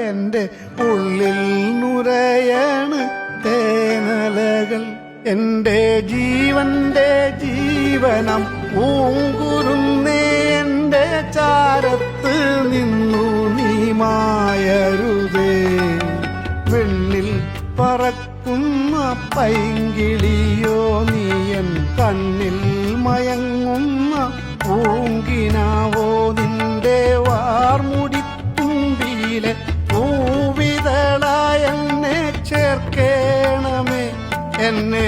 എൻ്റെ ഉള്ളിൽ നുരയാണ് തേനലകൾ. എൻ്റെ ജീവന്റെ ജീവനം പൂങ്കുരുന്നേ, എൻ്റെ ചാരത്ത് നിന്നു നീ മായരുതേ. വെണ്ണിൽ പറക്കുന്ന പൈങ്കിളിയോ നീയൻ, കണ്ണിൽ മയങ്ങുന്ന പൂങ്കിനാവോ നിന്റെ വാർമുടിത്തുമ്പിയിലെ പൂവിതളായ എന്നെ ചേർക്കേണമേ, എന്നെ